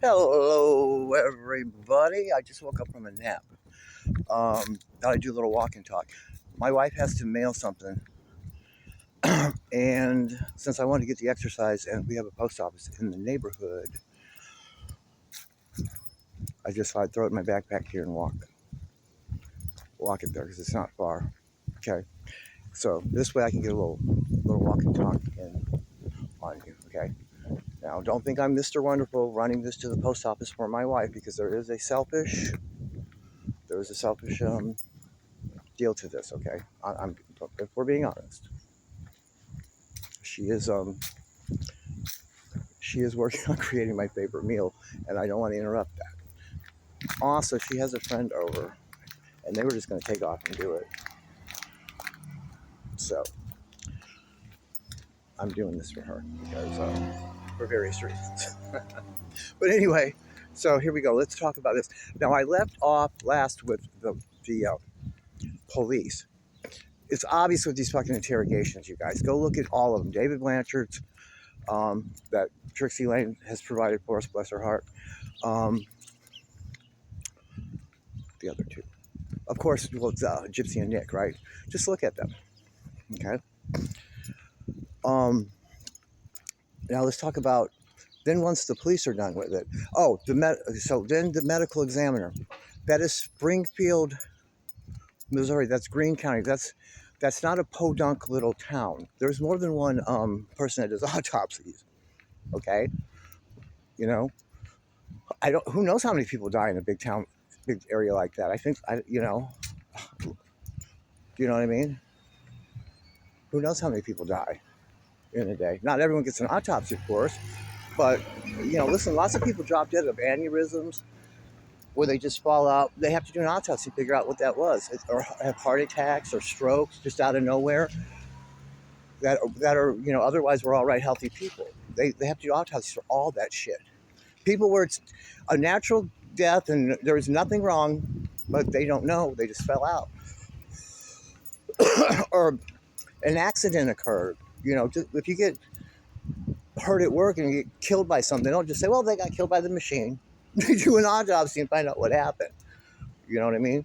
Hello, everybody. I just woke up from a nap. Thought I'd do a little walk and talk. My wife has to mail something, and since I wanted to get the exercise, and we have a post office in the neighborhood, I just thought I'd throw it in my backpack here and walk it there because it's not far. Okay, so this way I can get a little walk and talk on you. Okay. Now, don't think I'm Mr. Wonderful running this to the post office for my wife because there is a selfish deal to this. Okay, if we're being honest, she is working on creating my favorite meal, and I don't want to interrupt that. Also, she has a friend over, and they were just going to take off and do it. So I'm doing this for her because for various reasons. But anyway, so here we go. Let's talk about this. Now, I left off last with the police. It's obvious with these fucking interrogations, you guys. Go look at all of them. David Blanchard's, that Trixie Lane has provided for us, bless her heart. The other two. Of course, well, it's Gypsy and Nick, right? Just look at them. Okay? Now let's talk about, then once the police are done with it. Oh, so then the medical examiner. That is Springfield, Missouri. That's Greene County. That's not a podunk little town. There's more than one person that does autopsies. Okay, you know, who knows how many people die in a big town, big area like that. You know what I mean? Who knows how many people die in a day? Not everyone gets an autopsy, of course, but listen, lots of people drop dead of aneurysms, where they just fall out. They have to do an autopsy to figure out what that was, or have heart attacks or strokes just out of nowhere. That are otherwise we're all right, healthy people. They have to do autopsies for all that shit. People where it's a natural death and there's nothing wrong, but they don't know, they just fell out. Or an accident occurred. If you get hurt at work and you get killed by something, they don't just say, well, they got killed by the machine. They do an autopsy and find out what happened. You know what I mean?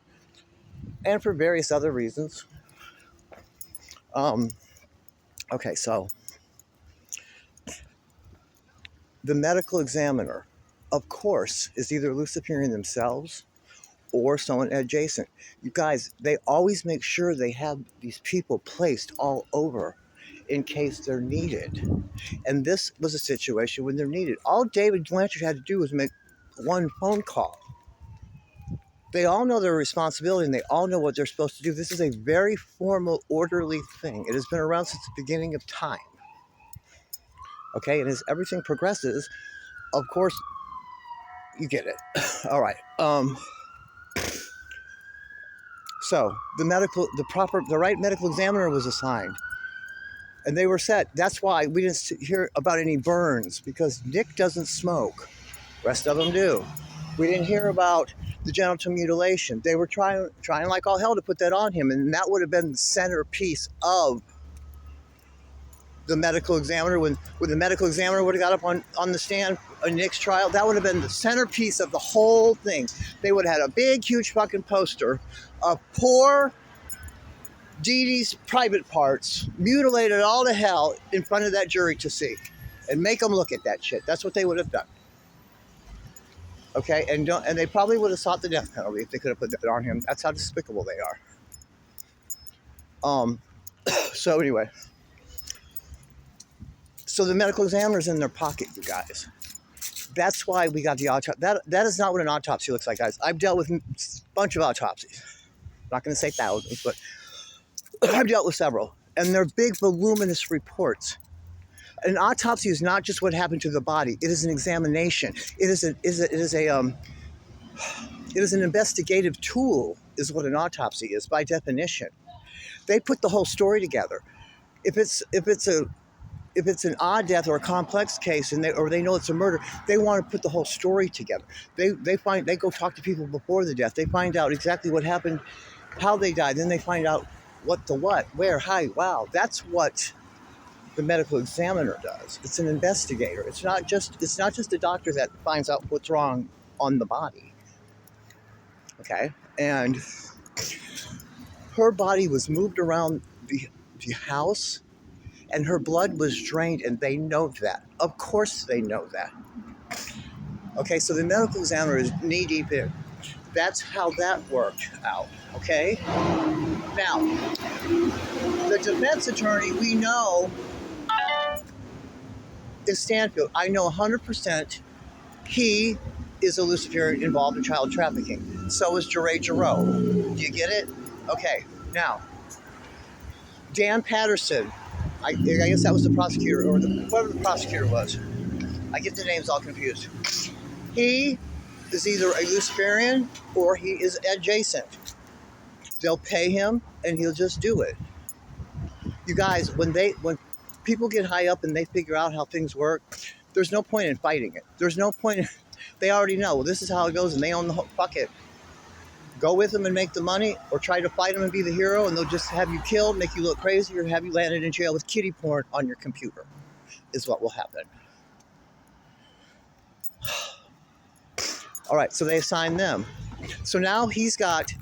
And for various other reasons. Okay, so the medical examiner, of course, is either Luciferian themselves or someone adjacent. You guys, they always make sure they have these people placed all over in case they're needed. And this was a situation when they're needed. All David Blanchard had to do was make one phone call. They all know their responsibility and they all know what they're supposed to do. This is a very formal, orderly thing. It has been around since the beginning of time. Okay, and as everything progresses, of course, you get it. All right. So the right medical examiner was assigned, and they were set. That's why we didn't hear about any burns, because Nick doesn't smoke. Rest of them do. We didn't hear about the genital mutilation. They were trying like all hell to put that on him, and that would have been the centerpiece of the medical examiner. When the medical examiner would have got up on the stand on Nick's trial, that would have been the centerpiece of the whole thing. They would have had a big, huge fucking poster of poor Dee Dee's private parts, mutilated all to hell in front of that jury to see, and make them look at that shit. That's what they would have done. Okay, and they probably would have sought the death penalty if they could have put that on him. That's how despicable they are. So anyway, so the medical examiner's in their pocket, you guys. That's why we got the autopsy. That is not what an autopsy looks like, guys. I've dealt with a bunch of autopsies. I'm not going to say thousands, but I've dealt with several, and they're big, voluminous reports. An autopsy is not just what happened to the body. It is an examination. It is an investigative tool, is what an autopsy is by definition. They put the whole story together. If it's an odd death or a complex case, and they know it's a murder, they want to put the whole story together. They go talk to people before the death. They find out exactly what happened, how they died. Then they find out what, where, how. Wow, that's what The medical examiner does. It's an investigator. It's not just a doctor that finds out what's wrong on the body. Okay? And her body was moved around the house, and her blood was drained, and they know that. Of course they know that. Okay, so the medical examiner is knee deep in. That's how that worked out. Okay? Now, the defense attorney we know is Stanfield. I know 100% he is a Luciferian involved in child trafficking. So is Jeray Jarreau. Do you get it? Okay, now, Dan Patterson, I guess that was the prosecutor, or whoever the prosecutor was. I get the names all confused. He is either a Luciferian or he is adjacent. They'll pay him and he'll just do it. You guys, when people get high up and they figure out how things work, there's no point in fighting it. There's no point. They already know, well, this is how it goes, and they own the whole. Fuck it. Go with them and make the money, or try to fight them and be the hero, and they'll just have you killed, make you look crazy, or have you landed in jail with kiddie porn on your computer, is what will happen. All right, so they assign them. So now he's got,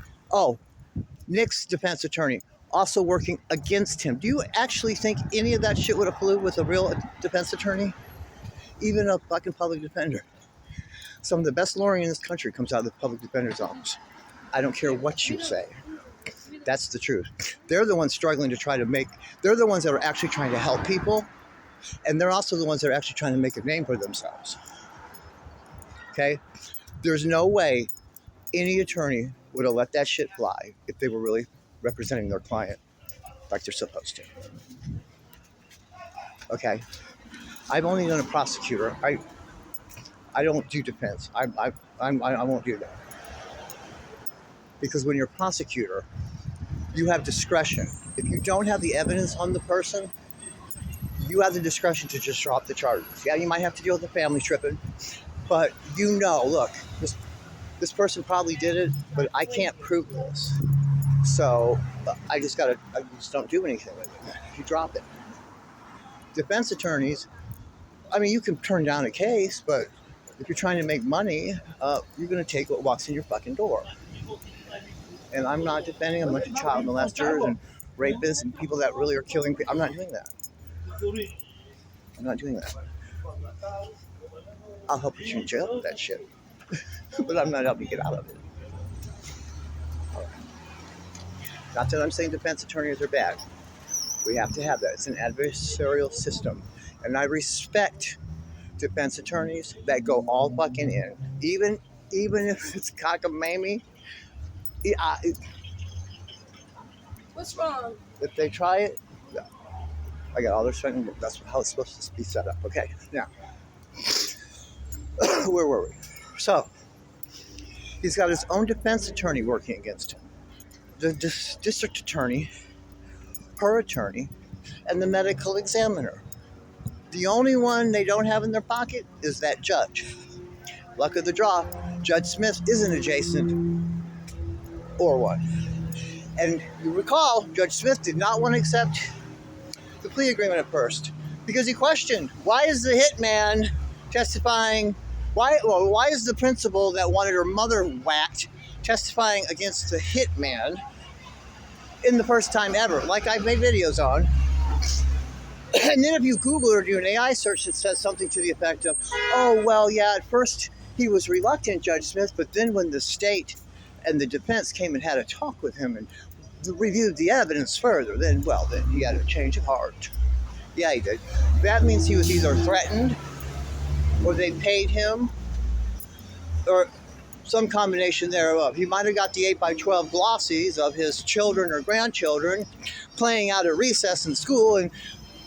Nick's defense attorney also working against him. Do you actually think any of that shit would have flew with a real defense attorney? Even a fucking public defender. Some of the best lawyering in this country comes out of the public defender's office. I don't care what you say. That's the truth. They're the ones struggling to they're the ones that are actually trying to help people, and they're also the ones that are actually trying to make a name for themselves. Okay? There's no way any attorney would have let that shit fly if they were really representing their client like they're supposed to. Okay? I've only done a prosecutor. I don't do defense. I won't do that. Because when you're a prosecutor, you have discretion. If you don't have the evidence on the person, you have the discretion to just drop the charges. Yeah, you might have to deal with the family tripping, but look, this person probably did it, but I can't prove this. So I just don't do anything with it. You drop it. Defense attorneys, you can turn down a case, but if you're trying to make money, you're going to take what walks in your fucking door. And I'm not defending a bunch of child molesters and rapists and people that really are killing people. I'm not doing that. I'll help put you in jail with that shit. But I'm not helping you get out of it. Not that I'm saying defense attorneys are bad. We have to have that. It's an adversarial system. And I respect defense attorneys that go all fucking in. Even if it's cockamamie. What's wrong? If they try it, no. I got all their strength. That's how it's supposed to be set up. Okay, now, where were we? So, he's got his own defense attorney working against him. The district attorney, her attorney, and the medical examiner. The only one they don't have in their pocket is that judge. Luck of the draw, Judge Smith isn't adjacent or what. And you recall, Judge Smith did not want to accept the plea agreement at first because he questioned, why is the hitman testifying? Why is the principal that wanted her mother whacked testifying against the hitman in the first time ever, like I've made videos on? And then if you Google or do an AI search, it says something to the effect of, at first he was reluctant, Judge Smith, but then when the state and the defense came and had a talk with him and reviewed the evidence further, then he had a change of heart. Yeah, he did. That means he was either threatened, or they paid him, or some combination thereof. He might have got the 8x12 glossies of his children or grandchildren playing out at recess in school, and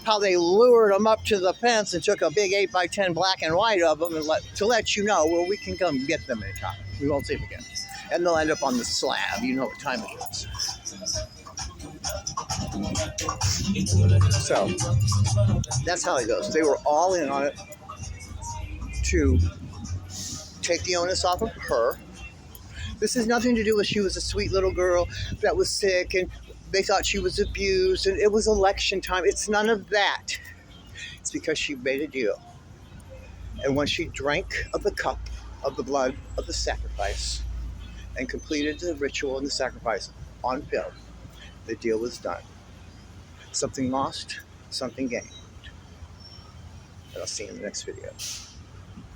how they lured them up to the fence and took a big 8x10 black and white of them and to let you know, we can come get them anytime. We won't see them again. And they'll end up on the slab. You know what time it is. So, that's how it goes. They were all in on it to take the onus off of her. This has nothing to do with she was a sweet little girl that was sick and they thought she was abused and it was election time. It's none of that. It's because she made a deal. And when she drank of the cup of the blood of the sacrifice and completed the ritual and the sacrifice on film, the deal was done. Something lost, something gained. And I'll see you in the next video.